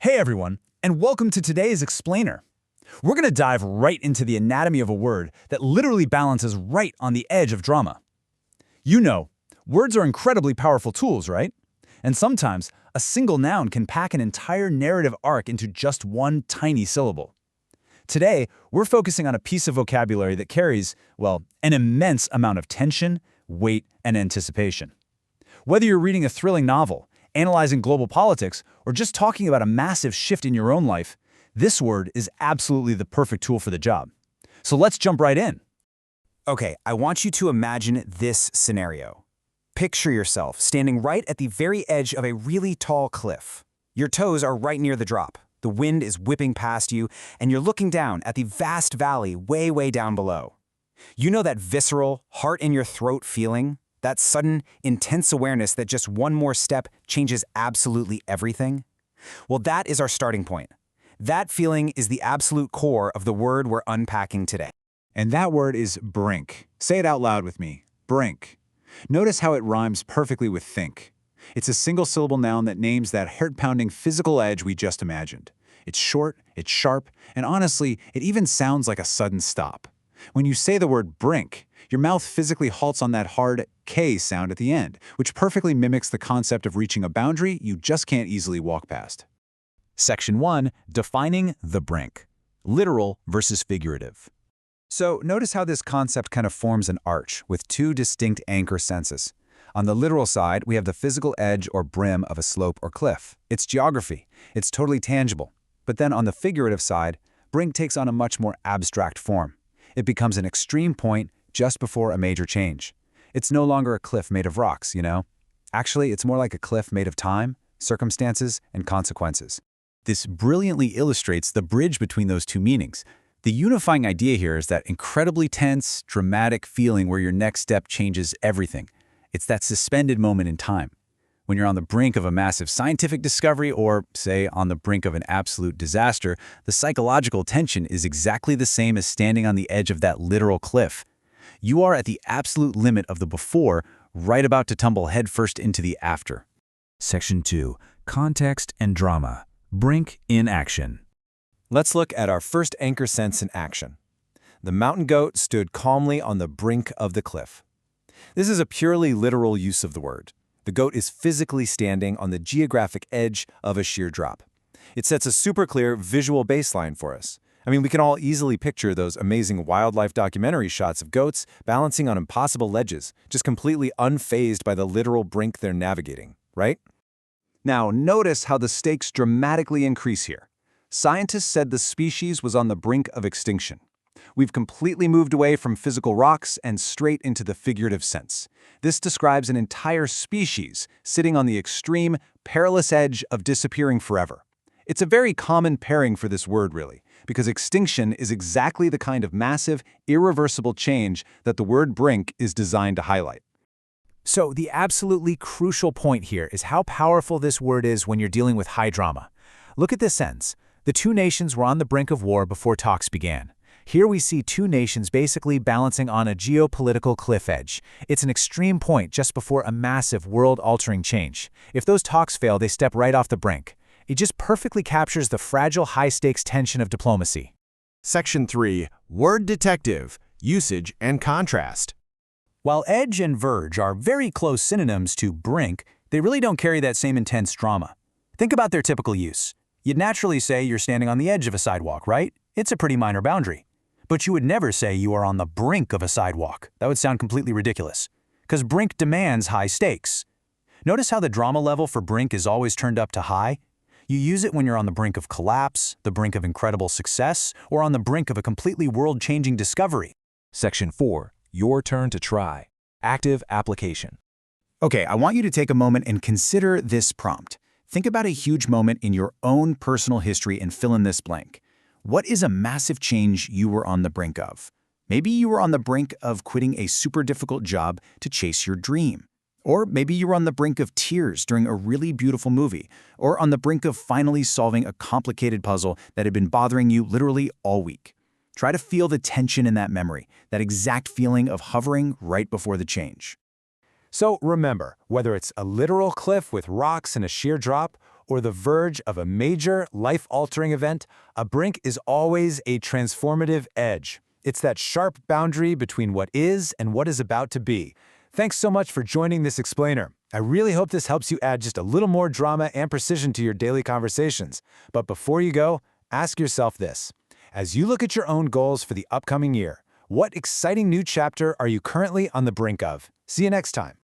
Hey everyone, and welcome to today's Explainer. We're going to dive right into the anatomy of a word that literally balances right on the edge of drama. You know, words are incredibly powerful tools, right? And sometimes, a single noun can pack an entire narrative arc into just one tiny syllable. Today, we're focusing on a piece of vocabulary that carries, well, an immense amount of tension, weight, and anticipation. Whether you're reading a thrilling novel, analyzing global politics, or just talking about a massive shift in your own life, this word is absolutely the perfect tool for the job. So let's jump right in. Okay, I want you to imagine this scenario. Picture yourself standing right at the very edge of a really tall cliff. Your toes are right near the drop. The wind is whipping past you, and you're looking down at the vast valley way down below. You know that visceral, heart-in-your-throat feeling? That sudden, intense awareness that just one more step changes absolutely everything? Well, that is our starting point. That feeling is the absolute core of the word we're unpacking today. And that word is brink. Say it out loud with me. Brink. Notice how it rhymes perfectly with think. It's a single-syllable noun that names that heart-pounding physical edge we just imagined. It's short, it's sharp, and honestly, it even sounds like a sudden stop. When you say the word brink, your mouth physically halts on that hard K sound at the end, which perfectly mimics the concept of reaching a boundary you just can't easily walk past. Section 1. Defining the brink. Literal versus figurative. So notice how this concept kind of forms an arch with two distinct anchor senses. On the literal side, we have the physical edge or brim of a slope or cliff. It's geography. It's totally tangible. But then on the figurative side, brink takes on a much more abstract form. It becomes an extreme point just before a major change. It's no longer a cliff made of rocks, you know? Actually, it's more like a cliff made of time, circumstances, and consequences. This brilliantly illustrates the bridge between those two meanings. The unifying idea here is that incredibly tense, dramatic feeling where your next step changes everything. It's that suspended moment in time. When you're on the brink of a massive scientific discovery or, say, on the brink of an absolute disaster, the psychological tension is exactly the same as standing on the edge of that literal cliff. You are at the absolute limit of the before, right about to tumble headfirst into the after. Section 2. Context and drama. Brink in action. Let's look at our first anchor sense in action. The mountain goat stood calmly on the brink of the cliff. This is a purely literal use of the word. The goat is physically standing on the geographic edge of a sheer drop. It sets a super clear visual baseline for us. I mean, we can all easily picture those amazing wildlife documentary shots of goats balancing on impossible ledges, just completely unfazed by the literal brink they're navigating, right? Now, notice how the stakes dramatically increase here. Scientists said the species was on the brink of extinction. We've completely moved away from physical rocks and straight into the figurative sense. This describes an entire species sitting on the extreme, perilous edge of disappearing forever. It's a very common pairing for this word, really, because extinction is exactly the kind of massive, irreversible change that the word brink is designed to highlight. So the absolutely crucial point here is how powerful this word is when you're dealing with high drama. Look at this sentence. The two nations were on the brink of war before talks began. Here we see two nations basically balancing on a geopolitical cliff edge. It's an extreme point just before a massive world-altering change. If those talks fail, they step right off the brink. It just perfectly captures the fragile, high-stakes tension of diplomacy. Section 3. Word detective, usage and contrast. While edge and verge are very close synonyms to brink, they really don't carry that same intense drama. Think about their typical use. You'd naturally say you're standing on the edge of a sidewalk, right? It's a pretty minor boundary. But you would never say you are on the brink of a sidewalk. That would sound completely ridiculous. Because brink demands high stakes. Notice how the drama level for brink is always turned up to high? You use it when you're on the brink of collapse, the brink of incredible success, or on the brink of a completely world-changing discovery. Section 4. Your turn to try. Active application. Okay, I want you to take a moment and consider this prompt. Think about a huge moment in your own personal history and fill in this blank. What is a massive change you were on the brink of? Maybe you were on the brink of quitting a super difficult job to chase your dream. Or maybe you were on the brink of tears during a really beautiful movie, or on the brink of finally solving a complicated puzzle that had been bothering you literally all week. Try to feel the tension in that memory, that exact feeling of hovering right before the change. So remember, whether it's a literal cliff with rocks and a sheer drop, or the verge of a major, life-altering event, a brink is always a transformative edge. It's that sharp boundary between what is and what is about to be. Thanks so much for joining this explainer. I really hope this helps you add just a little more drama and precision to your daily conversations. But before you go, ask yourself this. As you look at your own goals for the upcoming year, what exciting new chapter are you currently on the brink of? See you next time.